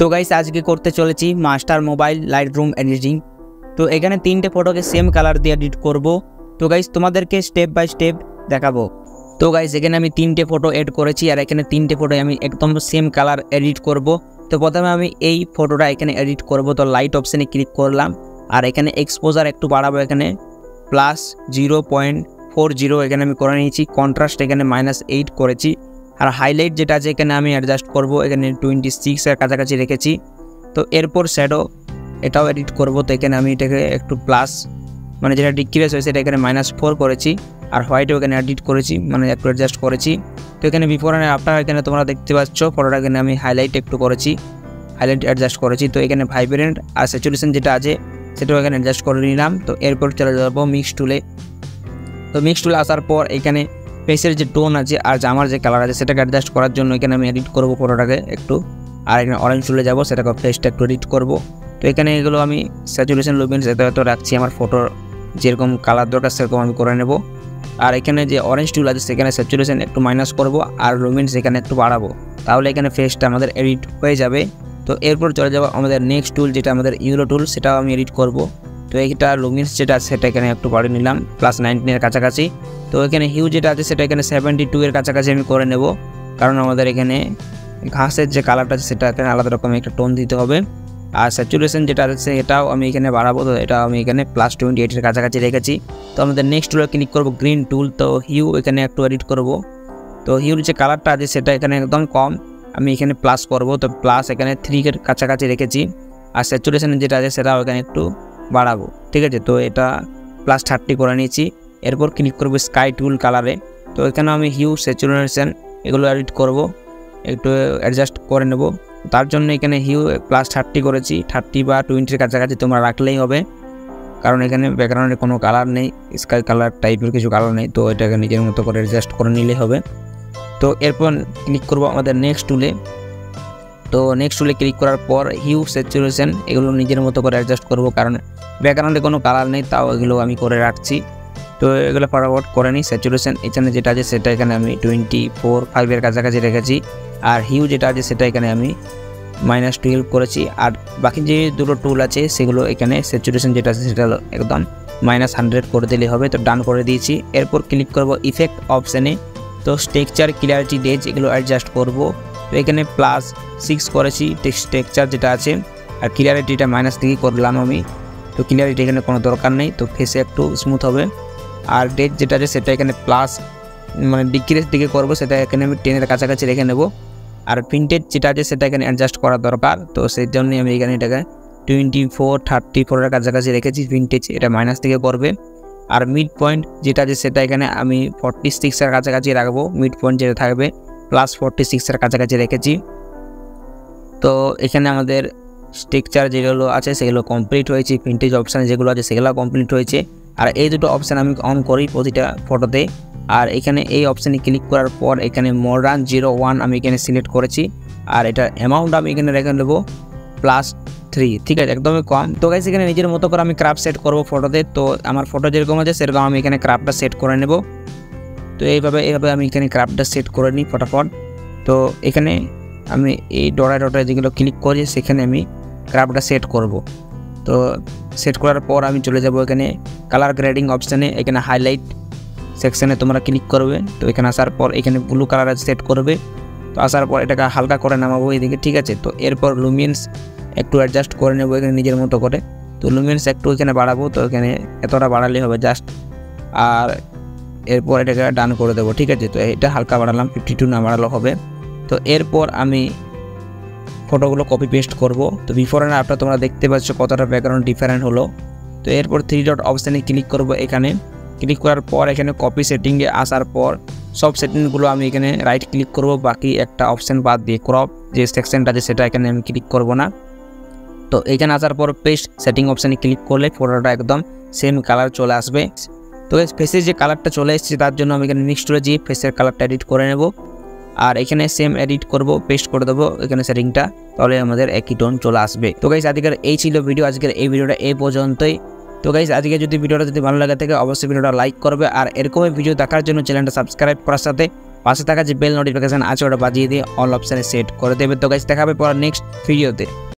তো গাইস আজকে করতে চলেছি মাস্টার মোবাইল লাইটরুম এডিটিং। তো এখানে তিনটে ফটোকে সেম কালার দিয়ে এডিট করব। তো গাইস তোমাদেরকে স্টেপ বাই স্টেপ দেখাবো। তো গাইস এখানে আমি তিনটে ফটো এড করেছি আর এখানে তিনটে ফটো আমি একদম সেম কালার এডিট করব। তো প্রথমে আমি এই ফটোটা এখানে এডিট করব। তো লাইট অপশানে ক্লিক করলাম আর এখানে এক্সপোজার একটু বাড়াবো, এখানে +0.40 এখানে আমি করে নিয়েছি। কন্ট্রাস্ট এখানে -8 করেছি আর হাইলাইট যেটা আছে এখানে আমি অ্যাডজাস্ট করব, এখানে 26 এর কাছাকাছি রেখেছি। তো এরপর শ্যাডো এটাও এডিট করব। তো এখানে আমি এটাকে একটু প্লাস মানে যেটা ডিক্রিজ হয়েছে এটা এখানে -4 করেছি আর হোয়াইটও এখানে এডিট করেছি, মানে একটু অ্যাডজাস্ট করেছি। তো এখানে বিফোর অ্যান্ড আফটার এখানে তোমরা দেখতে পাচ্ছ ফটোটা এখানে আমি হাইলাইট একটু করেছি, হাইলাইট অ্যাডজাস্ট করেছি। তো এখানে ভাইব্রেন্ট আর স্যাচুরেশন যেটা আছে সেটাও এখানে অ্যাডজাস্ট করে নিলাম। তো এরপর চলে যাবো মিক্স টুলে। তো মিক্স টুলে আসার পর এখানে ফেসের যে টোন আছে আর জামার যে কালার আছে সেটাকে অ্যাডজাস্ট করার জন্য এখানে আমি এডিট করব ফটোটাকে একটু। আর এখানে অরেঞ্জ টুলে যাব, সেটাকে ফেসটা একটু এডিট করব। তো এখানে এগুলো আমি স্যাচুরেশন লুমিনেন্স এত রাখছি, আমার ফটোর যেরকম কালার দরকার সেরকম আমি করে নেব। আর এখানে যে অরেঞ্জ টুল আছে সেখানে স্যাচুরেশন একটু মাইনাস করব আর লুমিনেন্স এখানে একটু বাড়াবো, তাহলে এখানে ফেসটা আমাদের এডিট হয়ে যাবে। তো এরপর চলে যাব আমাদের নেক্সট টুল যেটা আমাদের ইউরো টুল, সেটাও আমি এডিট করব। তো এইটা লুমিনেন্স যেটা আছে সেটা এখানে একটু বাড়িয়ে নিলাম +19 এর কাছাকাছি। তো এখানে হিউ যেটা আছে সেটা এখানে 72 এর কাছাকাছি আমি করে নেব, কারণ আমাদের এখানে ঘাসের যে কালারটা আছে সেটা এখানে আলাদা রকমের একটা টোন দিতে হবে। আর স্যাচুরেশন যেটা আছে এটাও আমি এখানে বাড়াবো, তো এটা আমি এখানে +28 এর কাছাকাছি রেখেছি। তো আমাদের নেক্সট টুলে ক্লিক করব গ্রিন টুল। তো হিউ এখানে একটু এডিট করব। তো হিউর যে কালারটা আছে সেটা এখানে একদম কম, আমি এখানে প্লাস করব। তো প্লাস এখানে 3 এর কাছাকাছি রেখেছি আর স্যাচুরেশন যেটা আছে সেটাও এখানে একটু বাড়াবো, ঠিক আছে। তো এটা +30 করে নিয়েছি। এরপর ক্লিক করব স্কাই টুল কালারে। তো এখানে আমি হিউ স্যাচুরেশন এগুলো এডিট করব, একটু অ্যাডজাস্ট করে নেব। তার জন্য এখানে হিউ +30 করেছি, 30 বা 20 এর কাছাকাছি তোমরা রাখলেই হবে, কারণ এখানে ব্যাকগ্রাউন্ডে কোনো কালার নেই, স্কাই কালার টাইপের কিছু কালার নেই। তো এটাকে নিজের মতো করে অ্যাডজাস্ট করে নিলেই হবে। তো এরপর ক্লিক করব আমাদের নেক্সট টুলে। তো নেক্সট টুলে ক্লিক করার পর হিউ স্যাচুরেশন এগুলো নিজের মতো করে অ্যাডজাস্ট করব, কারণ ব্যাকগ্রাউন্ডে কোনো কালার নেই, তাও এগুলো আমি করে রাখছি। তো এগুলো ফরওয়ার্ড করে নিই। স্যাচুরেশন এখানে যেটা আছে সেটা এখানে আমি 24.5 এর কাছাকাছি রেখেছি আর হিউ যেটা আছে সেটা এখানে আমি -12 করেছি। আর বাকি যে দুটো টুল আছে সেগুলো এখানে স্যাচুরেশন যেটা আছে সেটা একদম -100 করে দিলে হবে। তো ডান করে দিয়েছি। এরপর ক্লিক করব ইফেক্ট অপশানে। তো টেক্সচার, ক্লিয়ারিটি, ডেজ এগুলো অ্যাডজাস্ট করব। তো এখানে +6 করেছি টেক্সচার যেটা আছে আর ক্লিয়ারিটিটা -3 করলাম আমি। তো ক্লিয়ারিটি এখানে কোনো দরকার নেই, তো ফেসে একটু স্মুথ হবে। আর ডেট যেটা আছে সেটা এখানে মানে ডিক্রিজ দিকে করব, সেটা এখানে আমি 10 এর কাছাকাছি রেখে নেব। আর প্রিন্টেড যেটা আছে সেটা এখানে অ্যাডজাস্ট করা দরকার, তো সেই জন্যই আমি এখানে এটাকে 24-34 এর কাছাকাছি রেখেছি। প্রিন্টেজ এটা মাইনাস থেকে করবে। আর মিড পয়েন্ট যেটা আছে সেটা এখানে আমি 46 এর কাছাকাছি রাখবো, মিড পয়েন্ট যেটা থাকবে +46 এর কাছাকাছি রেখেছি। তো এখানে আমাদের টেক্সচার যেগুলো আছে সেগুলো কমপ্লিট হয়েছে, প্রিন্টেজ অপশান যেগুলো আছে সেগুলো কমপ্লিট হয়েছে। আর এই দুটো অপশান আমি অন করি প্রতিটা ফটোতে। আর এখানে এই অপশানে ক্লিক করার পর এখানে মডার্ন 01 আমি এখানে সিলেক্ট করেছি আর এটা অ্যামাউন্ট আমি এখানে রেখে নেবো +3, ঠিক আছে, একদমই কম। তো গাইস এখানে নিজের মতো করে আমি ক্রাফট সেট করব ফটোতে। তো আমার ফটো যেরকম আছে সেরকম আমি এখানে ক্রাফটটা সেট করে নেব। তো এইভাবে আমি এখানে ক্রাফটটা সেট করে নিই ফটাফট। তো এখানে আমি এই ডটায় যেগুলো ক্লিক করি সেখানে আমি ক্রাফটটা সেট করব। তো সেট করার পর আমি চলে যাব এখানে কালার গ্রেডিং অপশানে। এখানে হাইলাইট সেকশানে তোমরা ক্লিক করবে। তো এখানে আসার পর এখানে ব্লু কালার সেট করবে। তো আসার পর এটাকে হালকা করে নামাবো এদিকে, ঠিক আছে। তো এরপর লুমিনেন্স একটু অ্যাডজাস্ট করে নেবো এখানে নিজের মতো করে। তো লুমিনেন্স একটু এখানে বাড়াবো, তো এখানে এতটা বাড়ালে হবে জাস্ট। আর এরপর এটাকে ডান করে দেবো, ঠিক আছে। তো এটা হালকা বাড়ালাম, 52 না বাড়ালো হবে। তো এরপর আমি ফটোগুলো কপি পেস্ট করব। তো বিফোর অ্যান্ড আফটার তোমরা দেখতে পাচ্ছ কতটা ব্যাকগ্রাউন্ড ডিফারেন্ট হলো। তো এরপর 3 ডট অপশানে ক্লিক করব। এখানে ক্লিক করার পর এখানে কপি সেটিংয়ে আসার পর সব সেটিংগুলো আমি এখানে রাইট ক্লিক করব, বাকি একটা অপশান বাদ দিয়ে ক্রপ যে সেকশনটা আছে সেটা এখানে আমি ক্লিক করব না। তো এখানে আসার পর পেস্ট সেটিং অপশানে ক্লিক করলে ফটোটা একদম সেম কালার চলে আসবে। তো ফেসের যে কালারটা চলে এসেছে তার জন্য আমি এখানে মিক্স টুলে গিয়ে ফেসের কালারটা এডিট করে নেব আর এখানে সেম এডিট করব, পেস্ট করে দেবো এখানে সেটিংটা, তাহলে আমাদের একই টোন চলে আসবে। তো গাইস আজকের এই ছিল ভিডিও, আজকের এই ভিডিওটা এই পর্যন্তই। তো গাইস আজকে যদি ভিডিওটা ভালো লাগে থাকে অবশ্যই ভিডিওটা লাইক করবে আর এরকমই ভিডিও দেখার জন্য চ্যানেলটা সাবস্ক্রাইব করার সাথে পাশে থাকা যে বেল নোটিফিকেশন আছে ওটা বাজিয়ে দিয়ে অল অপশানে সেট করে দেবে। তো গাইস দেখা হবে পর নেক্সট ভিডিওতে।